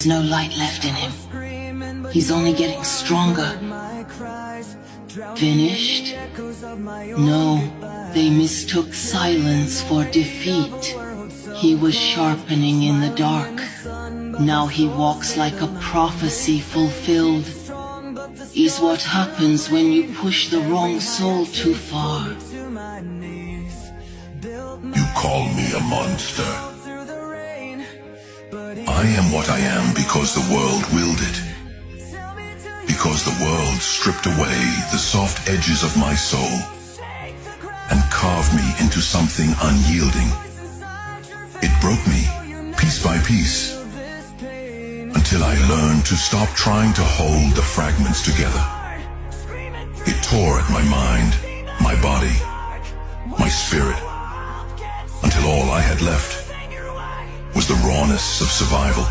There's no light left in him. He's only getting stronger. Finished? No, they mistook silence for defeat. He was sharpening in the dark. Now he walks like a prophecy fulfilled. Is what happens when you push the wrong soul too far. You call me a monster. I am what I am because the world willed it. Because the world stripped away the soft edges of my soul and carved me into something unyielding. It broke me, piece by piece, until I learned to stop trying to hold the fragments together. It tore at my mind, my body, my spirit, until all I had left was the rawness of survival.